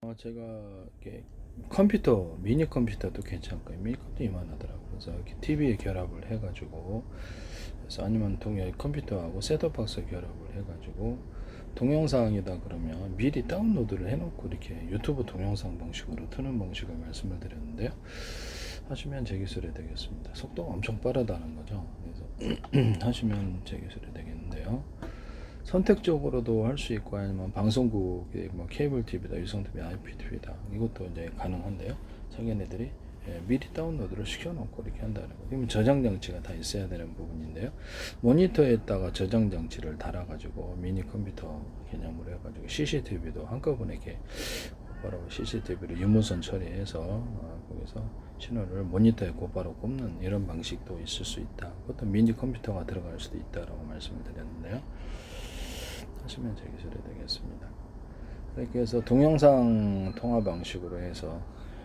제가 이렇게 컴퓨터, 미니 컴퓨터도 괜찮고요. 미니 컴퓨터 이만하더라고요. 그래서 이렇게 TV에 결합을 해가지고, 그래서 아니면 컴퓨터하고 셋톱박스 결합을 해가지고, 동영상이다 그러면 미리 다운로드를 해놓고 이렇게 유튜브 동영상 방식으로 트는 방식을 말씀을 드렸는데요. 하시면 제 기술이 되겠습니다. 속도가 엄청 빠르다는 거죠. 그래서 하시면 제 기술이 되겠는데요. 선택적으로도 할 수 있고 아니면 방송국의 뭐 케이블 TV다, 유성 TV, IPTV다 이것도 이제 가능한데요. 자기네들이 미리 다운로드를 시켜놓고 이렇게 한다는 거. 그러면 저장 장치가 다 있어야 되는 부분인데요. 모니터에다가 저장 장치를 달아가지고 미니 컴퓨터 개념으로 해가지고 CCTV도 한꺼번에 이렇게 바로 CCTV로 유무선 처리해서 거기서 신호를 모니터에 곧바로 꼽는 이런 방식도 있을 수 있다. 그것도 미니 컴퓨터가 들어갈 수도 있다라고 말씀을 드렸는데요. 하시면 제 기술이 되겠습니다. 이렇게 해서 동영상 통화 방식으로 해서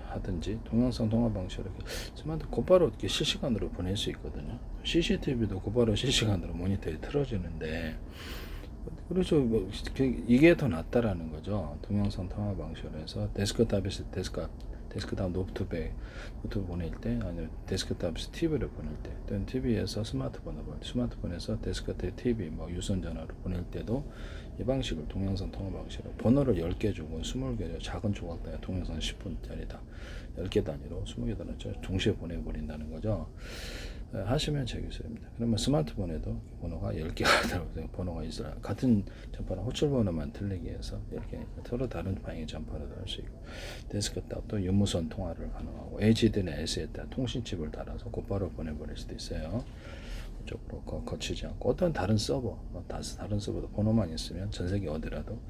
하든지 동영상 통화 방식으로 이렇게 스마트 곧바로 이렇게 실시간으로 보낼 수 있거든요. CCTV도 곧바로 실시간으로 모니터에 틀어지는데 그렇죠. 뭐 이게 더 낫다라는 거죠. 동영상 통화 방식으로 해서 데스크탑에서 데스크탑 노트북 보낼 때, 아니면 데스크탑에서 TV를 보낼 때, 또는 TV에서 스마트폰을 보낼 때, 스마트폰에서 데스크탑 TV 뭐 유선 전화로 보낼 때도 이 방식을 동영상 통화 방식으로 번호를 10개 주고 20개 작은 조각 단위 동영상 10분짜리다 10개 단위로 20개 단위로 동시에 보내버린다는 거죠. 하시면 제 기술입니다. 그러면 스마트폰에도 번호가 10개가 들어가서 번호가 있어요. 같은 전파는 호출 번호만 틀리기 위해서 10개니까 서로 다른 방향의 전파로도 할 수 있고, 데스크탑도 유무선 통화를 가능하고, HD나 SD나 통신칩을 달아서 곧바로 보내버릴 수도 있어요. 쪽으로 거치지 않고 어떤 다른 서버, 다른 서버도 번호만 있으면 전 세계 어디라도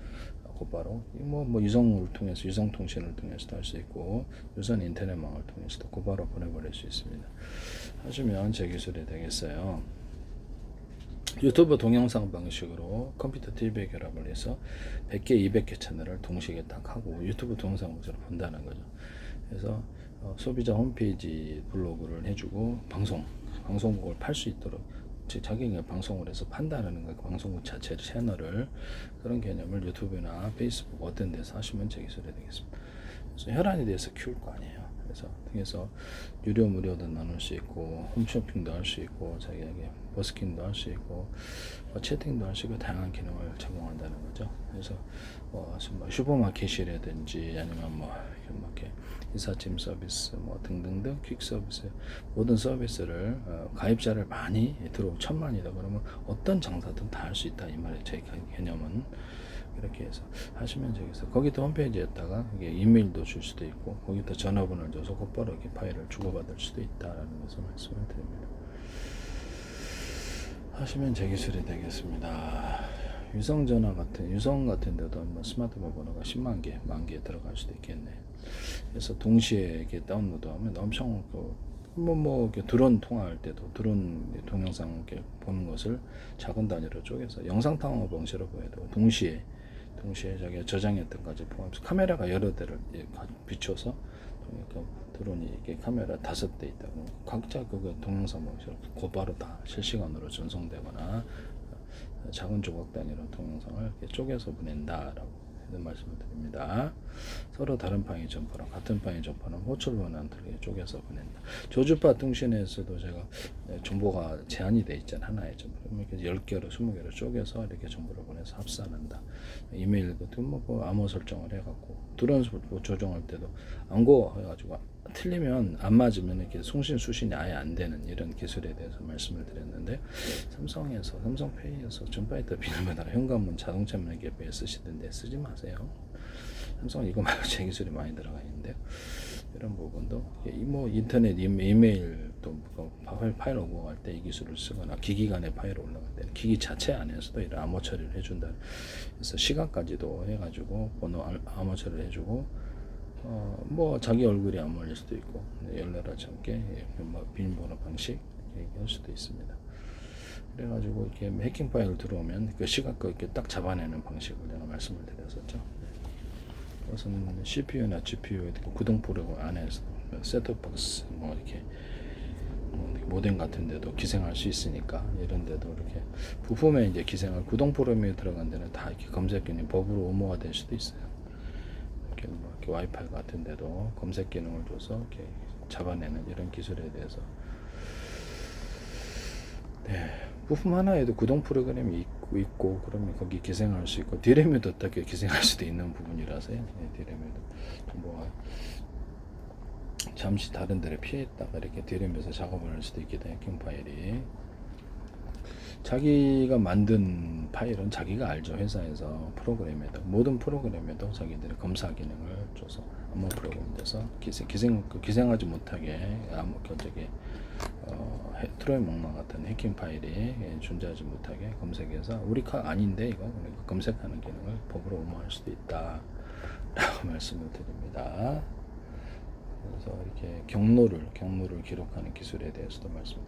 곧바로 뭐 유성을 통해서 유성 통신을 통해서도 할 수 있고 유선 인터넷망을 통해서도 곧바로 보내버릴 수 있습니다. 하시면 제 기술이 되겠어요. 유튜브 동영상 방식으로 컴퓨터 TV에 결합을 해서 100개, 200개 채널을 동시에 딱 하고 유튜브 동영상 방식으로 본다는 거죠. 그래서 소비자 홈페이지 블로그를 해주고 방송국을 팔 수 있도록 자기가 방송을 해서 판다는 거, 방송국 자체 채널을 그런 개념을 유튜브나 페이스북 어떤 데서 하시면 제 기술이 되겠습니다. 그래서 혈안에 대해서 키울 거 아니에요. 그래서 등에서 유료 무료도 나눌 수 있고 홈쇼핑도 할 수 있고 자기에게 버스킹도 할 수 있고 채팅도 할 수 있고 다양한 기능을 제공한다는 거죠. 그래서 뭐 슈퍼마켓이라든지 아니면 뭐 이렇게 인사팀 서비스 뭐 등등등 퀵 서비스 모든 서비스를 가입자를 많이 들어오면 1000만이다 그러면 어떤 장사든 다 할 수 있다 이 말이에요. 제 개념은 그렇게 해서 하시면 되겠어요. 거기도 홈페이지에다가 이게 이메일도 줄 수도 있고 거기다 전화번호를 줘서 곧바로 이렇게 파일을 주고받을 수도 있다라는 것을 말씀을 드립니다. 하시면 제 기술이 되겠습니다. 유성 같은 데도 뭐 스마트폰 번호가 10만 개, 만 개 들어갈 수도 있겠네요. 그래서 동시에 이렇게 다운로드하면 엄청 이렇게 드론 통화할 때도 드론 동영상 이렇게 보는 것을 작은 단위로 쪼개서 영상 통화 방식으로 보여도 동시에 자기가 저장했던 것까지 포함해서 카메라가 여러 대를 비춰서 그러니까 드론이 이게 카메라 5대 있다고 각자 그 동영상 방식으로 곧바로 다 실시간으로 전송되거나 작은 조각 단위로 동영상을 이렇게 쪼개서 보낸다라고 말씀을 드립니다. 서로 다른 방의 전파랑 같은 방의 전파는 호출번호는 틀리게 쪼개서 보낸다. 저주파 통신에서도 제가 정보가 제한이 돼 있잖아요. 하나의 전파. 이렇게 10개로 20개로 쪼개서 이렇게 정보를 보내서 합산한다. 이메일 같은 뭐 암호 설정을 해갖고 드론 조정할 때도 암호 해가지고 틀리면 안 맞으면 이렇게 송신 수신이 아예 안 되는 이런 기술에 대해서 말씀을 드렸는데 삼성페이에서 전파이터 비밀번호 현관문 자동차면 앱에 쓰시던데 쓰지 마세요. 삼성은 이거 말고 제 기술이 많이 들어가 있는데요. 이런 부분도 뭐 인터넷 이메일 또 파일 오버할 때 이 기술을 쓰거나 기기 간의 파일 올라갈 때 기기 자체 안에서도 이런 암호 처리를 해준다. 그래서 시간까지도 해가지고 번호 암호 처리를 해주고 뭐 자기 얼굴이 안 몰릴 수도 있고 열나라지 않게 뭐 비밀번호 방식 얘기할 수도 있습니다. 그래가지고 이렇게 해킹 파일 들어오면 그 시각과 이렇게 딱 잡아내는 방식을 내가 말씀을 드렸었죠. 우선 CPU나 GPU 구동 프로그램 안에서 셋톱박스 뭐 이렇게 모뎀 같은 데도 기생할 수 있으니까 이런 데도 이렇게 부품에 이제 기생할 구동 프로그램이 들어간 데는 다 이렇게 검색 기능 법으로 의무화 될 수도 있어요. 이렇게 와이파이 같은데도 검색 기능을 줘서 이렇게 잡아내는 이런 기술에 대해서 네, 부품 하나에도 구동 프로그램이 있고 그러면 거기 기생할 수 있고 디램에도 어떻게 기생할 수도 있는 부분이라서요. 네, 디램에도 뭐 잠시 다른 데를 피했다가 이렇게 디램에서 작업을 할 수도 있게 돼. 해킹 파일이 자기가 만든 파일은 자기가 알죠. 회사에서 프로그램에도 모든 프로그램에도 자기들이 검사 기능을 줘서 암호 프로그램 돼서 기생하지 못하게 아무 저기 트로이 목마 같은 해킹 파일이 존재하지 못하게 검색해서 우리 카 아닌데 이거 그러니까 검색하는 기능을 법으로 엄호할 수도 있다 라고 말씀을 드립니다. 그래서 이렇게 경로를 기록하는 기술에 대해서도 말씀.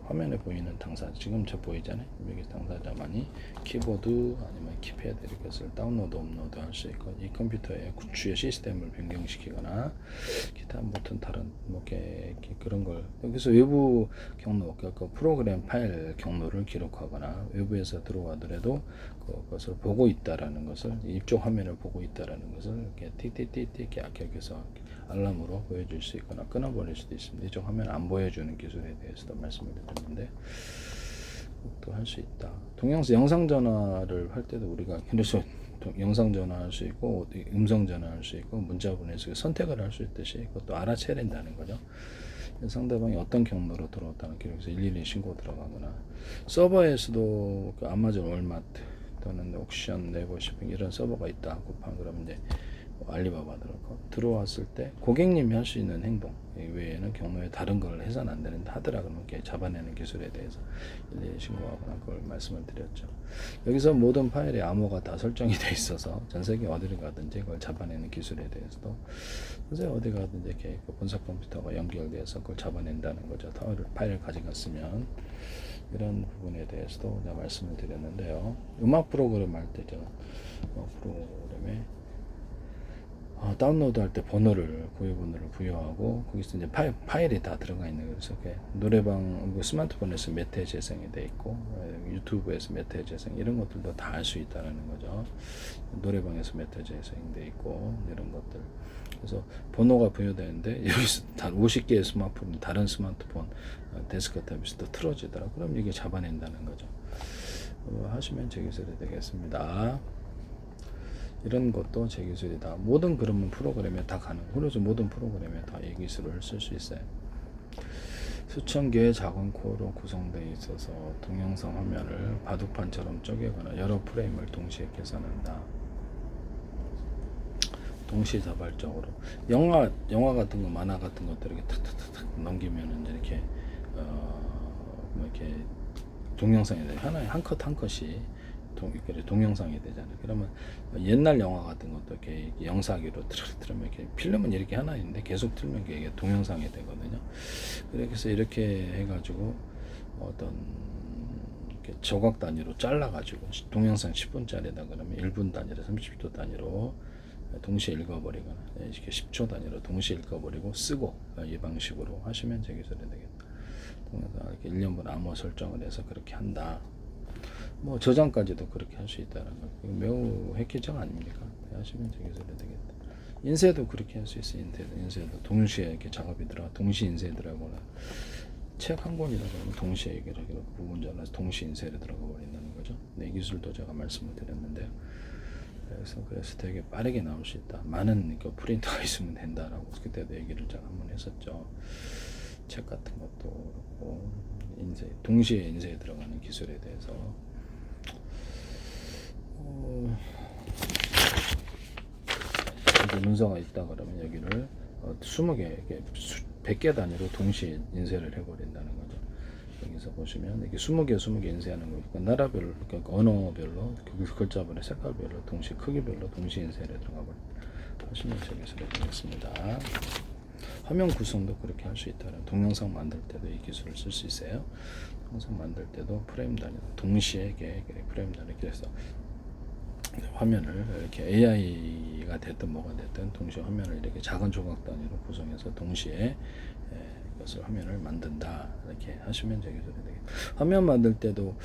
화면에 보이는 당사자 지금 저 보이잖아요. 여기 당사자만이 키보드 아니면 키패드 이렇게 다운로드 업로드 할 수 있고 이 컴퓨터의 주요 시스템을 변경시키거나 기타 무튼 다른 뭐 그런 걸 여기서 외부 경로 그러니까 프로그램 파일 경로를 기록하거나 외부에서 들어가더라도 그것을 보고 있다라는 것을 이쪽 화면을 보고 있다라는 것을 이렇게 띠띠띠띠 약해서 알람으로 보여줄 수 있거나 끊어버릴 수도 있습니다. 이쪽 화면 안 보여주는 기술에 대해서도 말씀을 드렸는데 또 할 수 있다. 영상 전화를 할 때도 우리가 그래서 영상 전화할 수 있고 음성 전화할 수 있고 문자 보내서 선택을 할 수 있듯이 그것도 알아채야 된다는 거죠. 상대방이 어떤 경로로 들어왔다는 기록에서 112 신고 들어가거나 서버에서도 그 아마존 월마트 또는 옥션 네이버 쇼핑 이런 서버가 있다 쿠팡 그러면 이제 알리바바 들어왔을 때 고객님이 할 수 있는 행동 외에는 경로에 다른 걸 해서는 안 되는데 하더라 그러면 이렇게 잡아내는 기술에 대해서 일일이 신고하거나 그걸 말씀을 드렸죠. 여기서 모든 파일에 암호가 다 설정이 돼 있어서 전 세계 어디를 가든지 그걸 잡아내는 기술에 대해서도 그래서 어디 가든지 이렇게 분석 컴퓨터가 연결돼서 그걸 잡아낸다는 거죠. 파일을 가져갔으면 이런 부분에 대해서도 제가 말씀을 드렸는데요. 음악 프로그램 할 때죠. 프로그램에 다운로드 할 때 고유 번호를 부여하고 거기서 이제 파일이 다 들어가 있는 거예요. 그래서 노래방 스마트폰에서 몇 회 재생이 돼 있고 유튜브에서 몇 회 재생 이런 것들도 다 알 수 있다는 거죠. 노래방에서 몇 회 재생돼 있고 이런 것들. 그래서 번호가 부여되는데 여기서 다 50개의 스마트폰 다른 스마트폰 데스크탑에서도 틀어지더라. 그럼 이게 잡아낸다는 거죠. 하시면 제 기술이 되겠습니다. 이런 것도 제 기술이다. 모든 그러면 프로그램에 다 가능. 그래서 모든 프로그램에 다 이 기술을 쓸 수 있어요. 수천 개의 작은 코어로 구성되어 있어서 동영상 화면을 바둑판처럼 쪼개거나 여러 프레임을 동시에 계산한다. 동시다발적으로 영화 같은 거 만화 같은 것들 이렇게 탁탁탁 넘기면은 이렇게 이렇게 동영상이 돼. 하나에 한 컷 한 컷이 동영상이 되잖아요. 그러면 옛날 영화 같은 것도 이렇게 영상기로 틀면 이렇게 필름은 이렇게 하나 있는데 계속 틀면 이게 동영상이 되거든요. 그래서 이렇게 해가지고 어떤 이렇게 조각 단위로 잘라가지고 동영상 10분짜리다 그러면 1분 단위로 30초 단위로 동시에 읽어버리거나 이렇게 10초 단위로 동시에 읽어버리고 쓰고 이 방식으로 하시면 제 기술이 되겠다. 동영상 이렇게 1년분 암호 설정을 해서 그렇게 한다. 뭐 저장까지도 그렇게 할 수 있다는 거 매우 획기적 아닙니까? 하시면 되게 되겠다. 인쇄도 그렇게 할 수 있어요. 인쇄도 동시에 이렇게 작업이 들어가 동시 인쇄 들어가거나 책 한 권이라고 하면 동시에 이렇게 부분 잘라서 동시 인쇄로 들어가 버린다는 거죠. 이 기술도 제가 말씀을 드렸는데요. 그래서 되게 빠르게 나올 수 있다. 많은 프린터가 있으면 된다라고 그때도 얘기를 제가 한번 했었죠. 책 같은 것도 그렇고 동시에 인쇄에 들어가는 기술에 대해서 여기 문서가 있다 그러면 여기를 20개, 100개 단위로 동시에 인쇄를 해버린다는 거죠. 여기서 보시면 이렇게 20개 인쇄하는 거니까 나라별로, 그러니까 언어별로, 글자별로, 색깔별로, 동시에 크기별로 동시에 인쇄를 들어가 버립니다. 하시면 저기서 되겠습니다. 화면 구성도 그렇게 할 수 있다는 동영상 만들 때도 이 기술을 쓸 수 있어요. 동영상 만들 때도 프레임 단위로 동시에 프레임 단위 그래서 화면을 이렇게 AI가 됐든 뭐가 됐든 동시에 화면을 이렇게 작은 조각 단위로 구성해서 동시에 것을 화면을 만든다 이렇게 하시면 되겠죠. 화면 만들 때도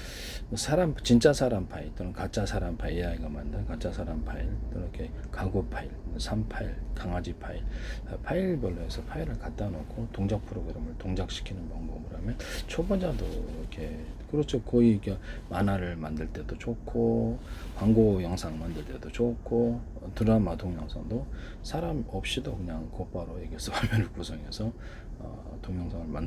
사람 진짜 사람 파일 또는 가짜 사람 파일 AI가 만든 가짜 사람 파일 또는 이렇게 가구 파일, 산 파일, 강아지 파일 파일별로 해서 파일을 갖다 놓고 동작 프로그램을 동작시키는 방법을 하면 초보자도 이렇게 그렇죠. 거의 이렇게 만화를 만들 때도 좋고 광고 영상 만들 때도 좋고 드라마 동영상도 사람 없이도 그냥 곧바로 이게 화면을 구성해서 동영상을 만들